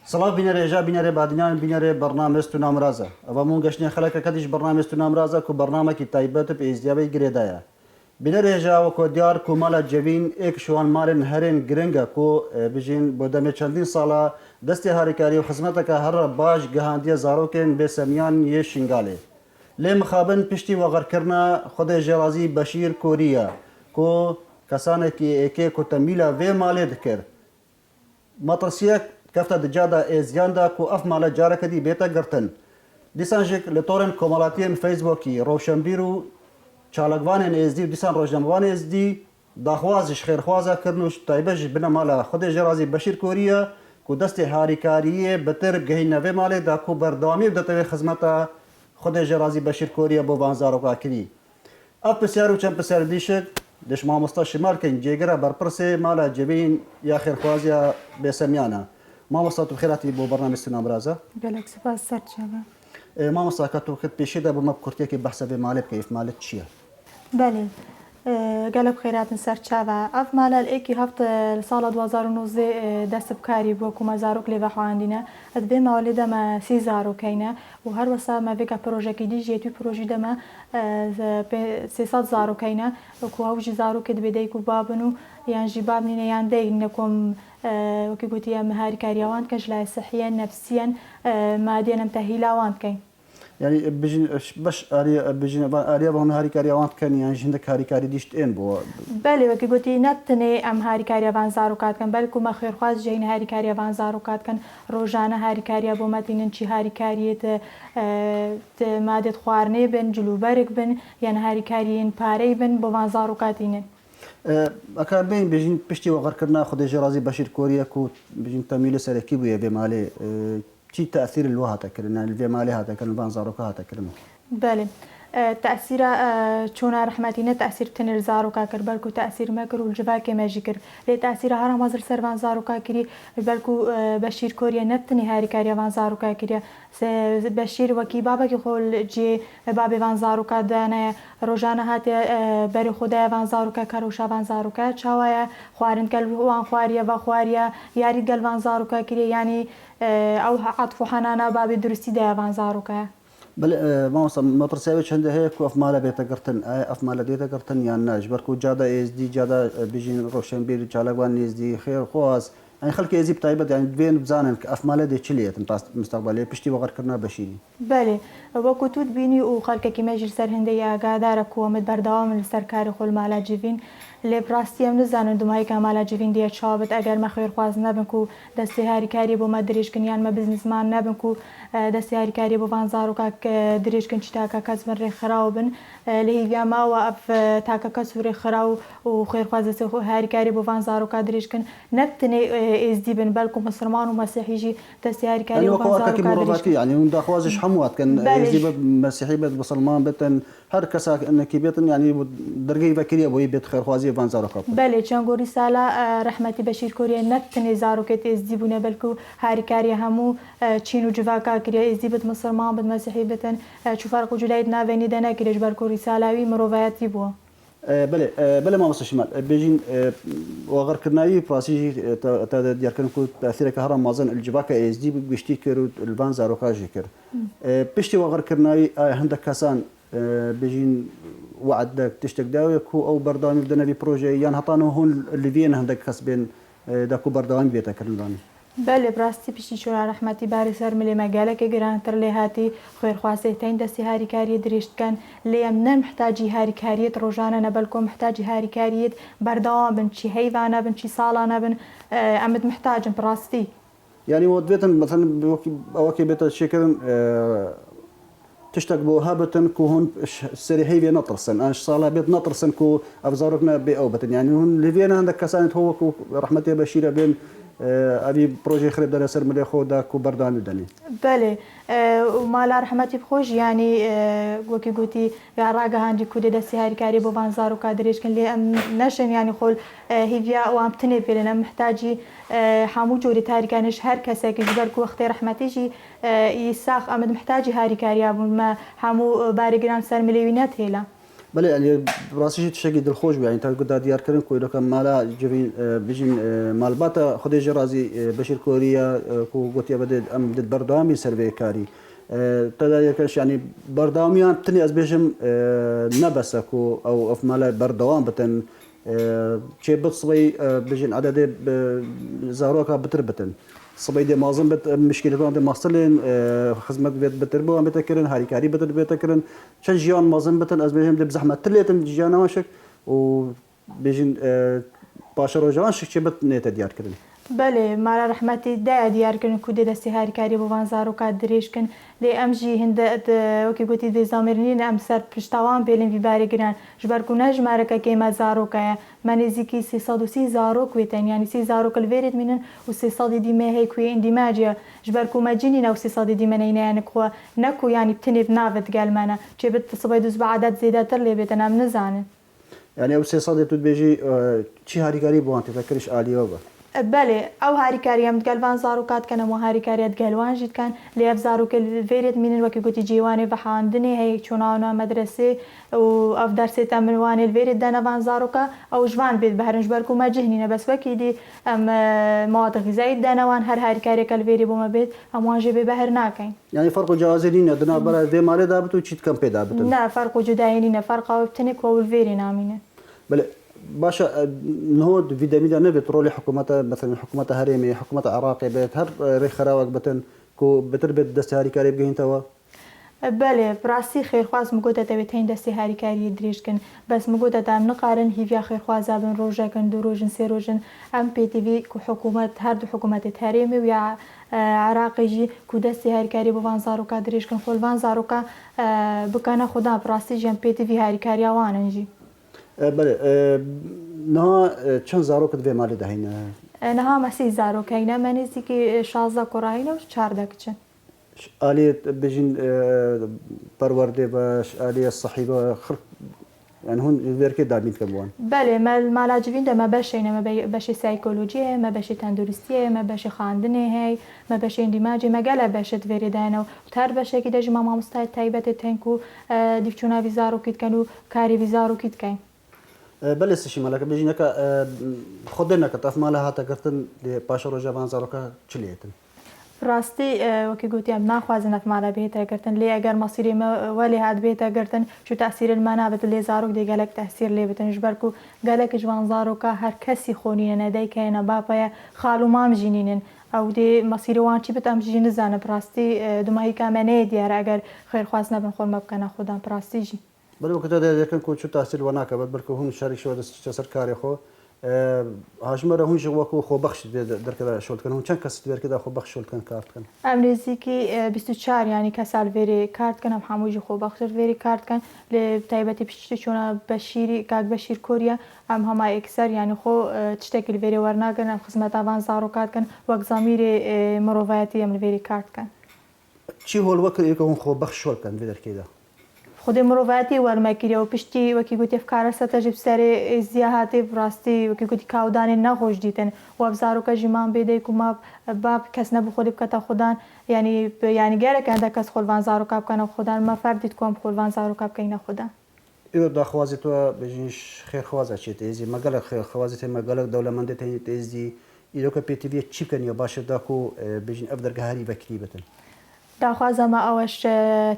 سلام بینەرێژا بینەرێ بادنیان بینەرێ بەرنامەست و نامرازە ئەوەمون گەشتنی خەلەکەکەتیش بەرنامەست و نامرازە و بەرنامەکی تایبەت و پێویستیابەی گرێدایە بینەرێژا وەکۆ دیار کومەڵە جەوین ئێک شوان مارن هەرێن گرنگە کۆ بژین بۆ دەمێ چەندین ساڵە دەستی هاریکاری و خزمەتەکە هەرە باش گەهاندیە زارۆکێن بێسەمیان یە شنگالێ لێ مخابن پشتی وەغەرکردنا خودێ ژێرازی بەشیر کۆریە کۆ کەسانێکی ئێکێ کۆتەمیلە vê malê dikir مەترسیەک کەفتە دجادا ئێزیاندا و ئەف مالە جارەکەدی بێتە گرتن دیسانژێک لە تۆرن کۆمەڵاتیان فەیسبوکی ڕۆشنبیر و چالکوانên ێزدی و دیسان ڕۆژنامەوان ێزدی داخوازش خێرخوازەکردن و تایبەش بنە مالە خودێ ژێرازی بەشیر کۆریە و دەستی هاریکاریە بەتر گەهینەوێ مالێدا و بەردەوامی دەتەوێت خزمەتە خودێ ژێرازی بەشیر کۆریە بۆ بانزارۆکاکردی ئەف پرسیار و چەند پرسیار دیشک دش مامۆستا شمالکەین جێگەرە بەرپرسێ مالە جەبین یا خێرخوازیە بێسەمیانە مامۆستا تو خێراتی بۆ بەرنامەی سنامرازە گەلێک سپاس سەرچاوە مامۆستاکە تۆ کرد پێشێدا بۆ مە کورتێکی بەحسە بێ مالێ بکەیف مالت چییە؟ بەێ گەلک خێراتن سەرچاوە ئەف مالە ئێکی هەفت ساڵە 2009 دەست بکاری بۆ کومە زارۆک لێڤە خواندینە ئەت بێ ماوەێ دەمە 30 زارۆکەینە و هەروەسا مەڤێکە پرۆژێکی دیژێتی پرۆژی دەمە 300 زارۆکەینە کوهاوژی زارۆکت بێدەیک و بابن و یانژی بابنینە یان دەیگنە کۆم وەکی گوتیە هاریکاریاوان کەش لای سەحیە نەفسیەن مادێنم تەهیلاوان بکەین یعنی بەش ئاریا بە هەم هاریکاریاوان بکەن یان ژندە هاریکاری دیشت ئێن بۆ بەێ وەکی گوتی نەتنێ ئەم هاریکاریەوان زارۆکاتکەن بەلکو مە خێرخواز ژین هاریکاریەوان زارۆکاتکەن ڕۆژانە هاریکاریە بۆ مەتینن چی هاریکاریێت مادێت خواردنێ بن جلوبەرێک بن یان هاریکاریین پارەی بن بۆوان زارۆکاتینن ئەکار بین بژین پشتی وەغەرکردنا خودێ ژێرازی بەشیر کۆریە و بژین تەمیلە سەرەکی بووە بێ مالێ چی تأثیر الوە هاتەکردن الوێ مالێ هاتەکردن بان زارۆکە هاتەکردن بەێ تأثیرە چۆنا ڕحمەتینە تأثیر تنر زارۆکا کرد بەلکو تأثیر مەکرد و جڤاکێ مەژی کرد لێ تأثیرە هەرا مەزر سەروان زارۆکا کردی بەلکو بەشیر کۆریە نەتنی هاریکاریەوان زارۆکا کردە بەشیر وەکی بابەکی خۆل جێ بابێوان زارۆکا دانایە ڕۆژانە هاتێ بەری خۆدایەوان زارۆکە کەڕۆشاوان زارۆکە چاوایە خواردن گەلوان خواریە بە خواریە یاری گەلوان زارۆکا کردی ینی ئەو عەتف و حەنانە بابێ درستی دایەوان زارۆکە مامۆستا مەترسیاوی چەندە هەیە و ئەف مالە بێتەگرتن ئایا ئەف مالە دێتەگرتن یان ناش بەرکو جادا ئێزدی جادا بژین ڕۆشنبیر چالەکوان نێزدی خێرخواز ئەنی خەڵکی ئێزی تایبەت یان دوێن بزانن کە ئەف مالە دێ چ لێتن مستەقبەلێ پشتی وەغەرکردنا بەشیری بەێ وەکو توت بینی و خەڵکێکی مەژر سەر هەندەی ئاگادارە کووەمت بەردەوام لەسەر کاری خۆل مالا جیڤین لێ پڕاستی ئەم نزانن دومایی کە مالا جیڤین دیە چاوبێت ئەگەر مە خێرخواز نەبن و دەستی هاریکاری بۆ مە درێژکن یان مە بزنسمان نەبن و دەستی هاریکاری بۆ وان زارۆکە درێژکن چ تاکە کەس من ڕێکخراوە بن لە هیڤیاماوە ئەف تاکە کەس و ڕێکخرا و خێرخواز دەستی هاریکاری بۆ وان زارۆکە درێژکن نەتنێ ئێزدی بن بەلکو مسلمان و مەسیحیژی دەستی هاریکاری ینی اون داخوازش هەموواتکەن ئێزی بە مەسیحی بێت بەسڵمان بێتن هەر کەسانێکی بێتن ینی دەرگەی بەکریە بۆی بێت خێرخوازی وان زارۆکە بەێ چەندگۆری سالا ڕحمەتی بەشیر کۆریە نەتنێ زارۆکێت ئێزدی بوونە بەلکو هاریکاریە هەموو چین و جڤاکا کرێ ئێزدی بێت مسلمان بن مەسیحی بێتن چوفەرق و جولایت ناوێنی دەنەکرێش بەرکۆری سالاوی مرۆڤایەتی بووە بەێ مامۆستا شمال بێژین وەغەرکردناوی پراسیژی دیارکردن و تاثیرێکە هەڕە مازن الجڤاکە ئێزدی گشتی کرد و البان زارۆکاژی کرد پشتی وەغەرکردناوی هەندێک کەسان بێژین وعد تشتێک داوێت و ئەو بەرداوامی بدەنەوی پرۆژێ یان هەتانەوە هۆن لڤێن هەندێک کەس بێن داکو بەردەوامی بێتەکردانی بەێ ڕاستی پشتی چۆرا ڕحمەتی باری سەر ملێ مەگالەکە گرانتر لێ هاتی خوێرخواسەتین دەستی هاریکاریە درێژتکەن لێم نەمحتاجی هاریکاریت ڕۆژانە نەبەلکۆ محتاجی هاریکاریت بەردەوام بن چی هەیڤانە بن چی ساڵانە بن ئەمت محتاجم ڕاستی یعنی وە دوێتن مەثەن ئەوەکێ بێتە شێکردن تشتێک بۆ هەبتن و هون سەری هەیوێ نەترسن ئەش ساڵا بێت نەترسن و ئەفزارۆکە بێ ئەو بتن یانی هون لێوێنە هەندێک کەسانت هەوەکو ڕحمەتێ بەشیرە بێن ئەوی پرۆژەی خرێب دەرە سەر ملێ خۆدا و بەردانی دەنی بەێ مالا ڕحمەتی بخۆش ینی وەکی گوتی ڕاگەهاندی کودێ دەستی هاریکاری بۆ وان زارۆکە درێژکن لێ ئەم نەشن ینی خۆل هیڤیا ئەوام بتنێ پێرێنە محتاجی هەموو جۆری تاریکانش هەر کەسێکی بەرکو وەختەی ڕحمەتیژی ئیساخ ئەمەد محتاجی هاریکاریا بوون مە هەموو بارێگران سەر ملێوی نەتێلا بله يعني براسي تشكي دلخوش يعني تا قد ديار كرن كو لو كان مالا جبين بيجين مالباتا خدي جرازي بشير كوريا كو قوتي بدد ام دد بردامي سربي كاري تدا يكش يعني برداميان تني از بيجم نبسكو او اف مالا بردوام بتن شي بتصوي بيجين عدد زاروكا بتربتن صبي دي مازن بت مشكلة عند ماستلين خدمة بيت بتربو عم بتكرن هاري كاري بتكرن شن جيان مازن بتن از بيجم دي بزحمة تليتن جيانا وشك و بيجين باشر وجوان شك شي بت نيت ديار كرن بله مال رحمتي دا دیار کردن کود دستی هاری کاری بوان زاروکا دریش کن لی امجی هند وکی گویی دی زامرنین ام سر پشتوان بیلین وی باری گران جبر کناج مارکا که ما زاروکا من زیکی 330 زاروک ویتن یعنی 30 زاروک الویرد منن و 300 دی ما هی کوی اندی ماجیا جبر کو ماجینی نو 300 دی من اینا نکو نکو یعنی بتنیب نافت قال مانا چه بت صبي دوز بعدد زیادتر لی بیتن ام نزانه يعني او 300 تو بيجي چی هاری کاری بوان تفکرش عالیه با بله او هاری کاری هم دگلوان زاروکات کنم و هاری کاری دگلوان جد کن لیف زاروک الفيريت منن وکی گویی جیوانی و حاندنی هی چونانا مدرسه و اف درس تمنوان الفيريت دنوان زاروکا او جوان بيت بهرنج برکو ما جهنینا بس وکی دی ام مواد غذایی دنوان هر هاری کاری کالفيري بوما بيت ام واجه به بهر ناکن يعني فرق جوازين دنا برا ذي مال دابتو چیت کم پیدا بتن نه فرق جداينينا فرق او بتنك و الفيري نامينه بله باشا نهود فيدامين نبت رولي حكومة مثلا حكومة هريمي حكومة عراقي بيت هر ريخراوك بتن كو بتربت دستهاري كاري بجين توا بله براسي خير خواز مقودة تبتين دستي هاري كاري دريش كن بس مقودة دام نقارن هيفيا خير خوازا بن روجا كن دو روجن سي روجن ام بي تي في كو حكومة هردو حكومة هريمي ويا عراقي جي كو دستي هاري كاري بوان زاروكا دريش كن خلوان زاروكا بكانا خدا براسي جي ام بي تي في هاري كاري اوانن جي بله نها چند زاروك دوی مال دهينا نها مسي زاروك هينا منزي كي 16 كوراينا و 14 كچن آلية بجين پرورده باش آلية الصحيبة خرق يعني هون ذيركي دابين كبوان بله ما لاجبين ده ما بشه ما بشه سايكولوجيه ما بشه تندرستيه ما بشه خاندنه هي ما بشه اندماجي ما قال بشه تفريدانه وتر بشه كده جما ما مستعد تايبت تنكو ديفچونا ويزارو كيت كانو كاري ويزارو كيت كاين بله سشي مالك بيجينك خدنا كتاف مالها تكرتن لباشا روجا بان زاروكا چليتن راستی وکی گویی ام نخوازنت مالا بهتر کردن لی اگر مصیری ما ولی هاد بهتر کردن شو تأثیر المانا بت لی زاروک دی گلک تأثیر لی بتن جبرکو گلک جوان زاروکا هر کسی خونین ندای که اینا باپای خالو مام جینین او دی مصیری وان چی بت ام جین زن براستی دمایی که منی دیار اگر خیر خواست نبن خون مبکن خودم براستی جی بله وقت هذا يمكن كون شو تحصيل وناك بركو هم شارك شو سركاري خو هاجمره هون جواكو خو بخش در كذا شغل كان هون كان كاس در كذا خو بخش شغل كان كارت كان امریزیکی 24 یعنی کسال وری کارت کنم هموجی خوب اختر وری کارت کن لتایبتی پشتی چون بشیری کاک بشیر کوریا ام هما اکثر یعنی خو تشتکل وری ورنا کن خدمت آوان زارو کارت کن وقت زمیر مروایتی ام وری کارت کن چی هول وقت يكون خو بخش شغل كان در كذا خود مروایتی ورمکیری و پشتی وکی گویی افکار ستجیب سر زیاهاتی براستی وکی گویی کاودانی نخوش دیدن و ابزارو که جمان بیده کما باب کس نبو خودی بکتا خودان یعنی گره که انده کس خلوان زارو کاب کنه خودان ما فردید کم خلوان زارو کاب کنه خودان إذا دا خوازي تو بيجيش خير خوازة شيء تيزي ما قالك خير خوازة ما قالك دولة من ده تيزي إذا كبي تبي تشيب كان يباشر داكو بيجين أفضل جهاري بكريبتن داخوازم اوش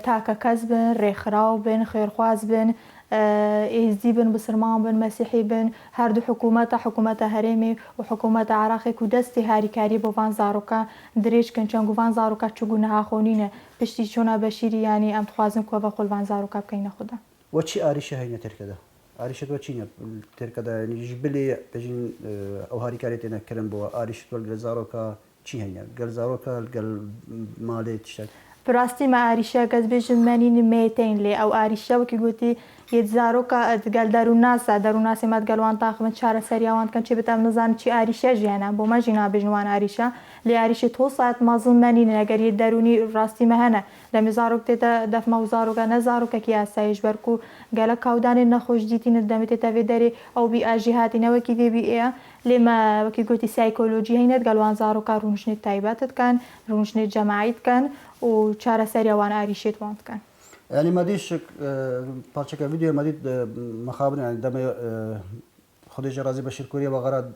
تاکا کس بن ریخراو بن خیرخواز بن ایزدی بن بسرمان بن مسیحی بن هر دو حکومت هرمی و حکومت عراقی که دستی هاری کاری بوان زاروکا دریش کن چون گوان زاروکا چگونه ها خونینه پشتی چونه بشیری یعنی ام تخوازم که وقل وان زاروکا بکنه خدا وچی آریشه هایی نترکده آریشت وچی نترکده یعنی جبلی بجین او هاری کاری تینا کرن بوا آریشت والگل زاروکا چی هایی گل زاروکا گل مالی تشتد براستی ما آریشه کس بیشتر منی میتین لی او آریشه وکی گویی یه زاروکا دگل دروناس مد گلوان تاخمن چهار سریعان کن چه بتم نزان چی آریشه جیانم با ما جینا بجنوان آریشه لی آریشه تو ساعت مازن منی نگر یه درونی راستی مهنه لمی زاروک تیتا دف ما زاروکا نزاروکا کی اسایش برکو گله کودانی نخوش دیتین دمت تاوی داری او بی آجیهاتی نوکی بی ای لما وکی گویی سایکولوژی هیند گلوان زاروکا رونشنی تایبات کن رونشنی جماعیت کن و چهار سریعان آریشه توانت کن يعني ما ديش بارشكا فيديو ما ديد مخابن يعني دم خديجة رازي بشير كوريا وغراد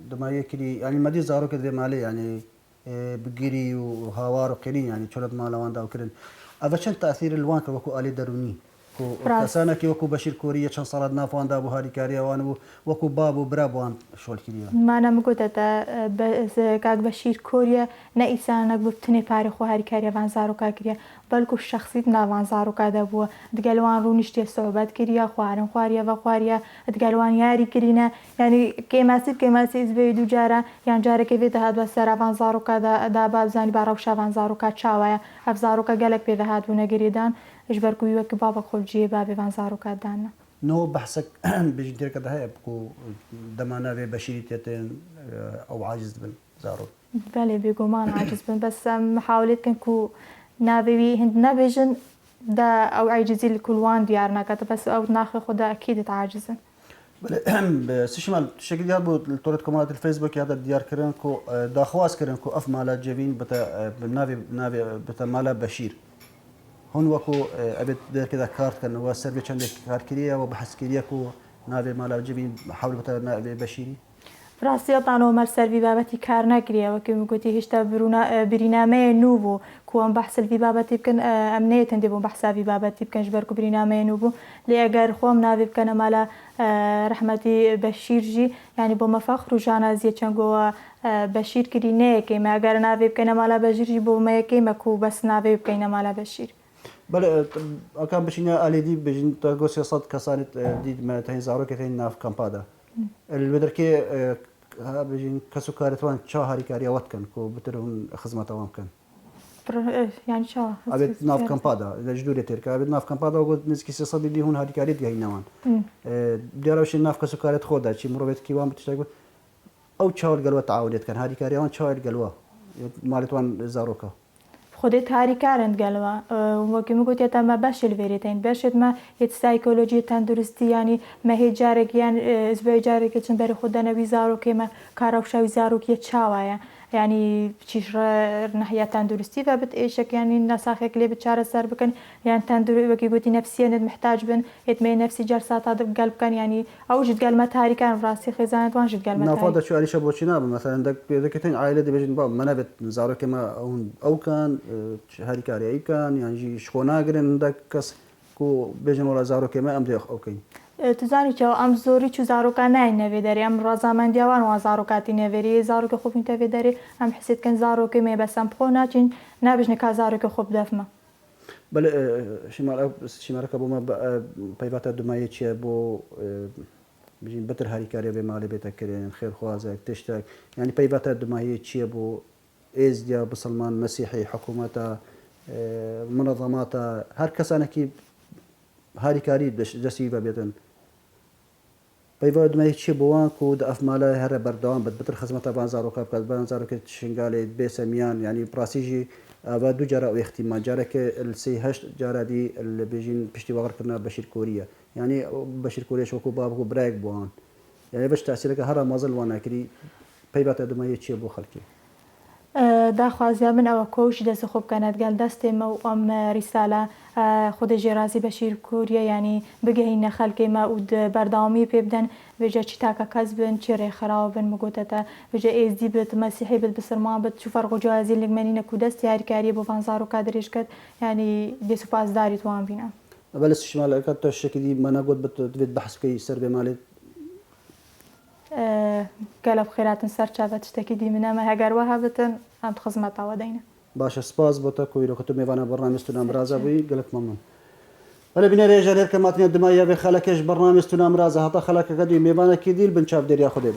دم يكلي يعني ما دي زارو كده مالي يعني بقيري وهوار وقيري يعني شلت مالا واندا وكرن أفشان تأثير الوان كوكو آلي دروني كو كسانا كي وكو بشير كوريا شان صارت نافوان دا بوهاري كاريا وان وكو بابو برابوان شول كريا ما أنا مقولة بس كاك بشير كوريا نئسانك ببتني فارخ وهاري كاريا فان زارو كاكريا بلکو شخصیت ناوان زارو کادا بووە دگەلوان ڕوونیشتێ سۆبەت کردیا خوارن خواریە بە خواریە دگەلوان یاری کرینە ینی کێماسی زبێ دوو جارە یان جارێکی بێ دەهات بە سەراوان زارۆکدا بابزانی باڕەوشاوان زارۆکات چاوایە ئەف زارۆکە گەلک پێ دەهات بوو نەگەریدان ش بەرگووی وەک بابە خۆلجیە بابێوان زارۆکاتدانە نو بحثك بيجي كده هي بكو دمانا في بشريتين او عاجز بن زارو بله بێگومان عاجز بن بەس محاولێت کەن کو نابێوی هند نەبێژن دا ئەو عیجزی لکولوان دیار ناکاتە بەس ئەو ناخی خۆدا ئەکیدت عاجزن سشمال شكل ديال بو طورة كمالات الفيسبوك هذا ديار كرن كو داخواس كرن كو اف مالا جيفين بتا نافي بتا مالا بشير هون وكو ابد كذا كارت كان هو سيرفي عندك كارت كريه وبحث كريه كو نافي مالا جيفين حاول بتا نافي بشيري ڕاستیەتانەوە مەرسەروی بابەتی کار نەکرێەوە کە گوتی هێشتا برینامەیە نو بوو کووەم بەحسەوی بابەتی بکەن ئەمنەیەتەن دێ بۆ بەحساوی بابەتی بکەنش بەرک و برینامەیە نو بوو لێ ئەگەر خۆم ناوێ بکەنە مالا ڕەحمەتی بەشیرژی ینی بۆ مەفەخر و ژانازیە چەنگەوە بەشیر کردی نەیەکەیمە ئەگەر ناوێ بکەنە مالا بەژیرژی بۆ مەیەکەیمەکو بەس ناوێ بکەینە مالا بەشیر بله كان بشينا اليدي بجين تاغوسيا صد كسانت دي ما تهين زارو كتين ناف كامبادا البدركي بجين كسكارتوان شهري كاريا واتكن كو بترون خدمه تمام كان يعني شو ابد ناف كامبادا جدوري تركا ابد ناف كامبادا وقد نسكي صدي دي هون هادي كاريت جاي نوان ديروش ناف كسكارت خودا شي مروبت كيوان بتشتغل او تشاور قالوا تعاودت كان هادي كاريوان تشاور قالوا مالتوان زاروكا خودت هاری کارند گلوا وکی میگویی تا ما باشل وریتین باشد ما یه سایکولوژی تندرستی یعنی ما هیچارک یعنی زبای جارک چند بر خود نوی زارو که ما کاروشای زارو که چاوایه یعنی چیش ناحیه تندرستی و بت ایشک یعنی نساخه کلی بچاره سر بکن یعنی تندرستی وکی گویی نفسیت محتاج بن اتمه نفسی جلسات هذا قلب کن یعنی اوجد قلمت هاری کن راستی خزانت وانجد قلمت نافذ شو علي شبوشينا مثلا عندك كتين عائله دي بيجن باب منابت زارو كما او كان هاري كاري اي كان يعني شخوناغرن عندك كس كو بيجن ولا زارو كما ام دي اوكي تزانی چه ام زوری چو زاروکا نه نویداری ام رازامندی وان و زاروکاتی نویری زاروک خوب انت ویداری ام حسيت كان زاروک می بسم خونه چین نبجن که زاروک خوب دفمه بله شمارك ابو ما بيفات دمايه تشي بو بيجين بتر هاري كاري بمالي بيتكرين خير خوازك تشتاك يعني بيفات دمايه تشي بو ازديا بسلمان مسيحي حكومته منظماته هر كسانه كي هاري كاري جسيبه بيتن بيفاد ما يشي بوان كود افماله هر بردوان بتر خدمته بانزارو كاب بانزارو كشنغالي بسميان يعني براسيجي و دو جارة و اختیما جاره که السی هشت جاره دی اللي بيجين بشتي وغر كنا بشير كوريا يعني بشير كوريا شوكو بابكو برايك بوان يعني باش تأثيرك هرا مازل وانا كري بيبات ادما يتشي بو خلقي داخوازیا من او کوش دست خوب کند گل دست ما ام رساله خود جرازی بشیر کوریا یعنی بگهین خلق ما ود بردامی پیبدن وجه چی تاکا کذبن چی ری خرابن مگوتتا وجه ایزدی بت مسیحی بت بسرمان بت شو فرق جوازی لگمنین کودست یاری کاری بو فانزارو کادریش کد یعنی دی سپاس داری توان بینا بلس شمال كاتو الشكل ما نقول بتفيد بحث كي سر بمالي قلب خيرات سر شافت تشتكي دي منها ما هجر وهبتن ام خدمت ودينا باش سباس بوتك ويلو كتب ميفانا برنامج تنام رازا بي قالك ممنون انا بنا رجال هيك ماتني الدمايه بخلكش برنامج تنام رازا هتا خلك قديم ميفانا كيديل بنشاف دير ياخذ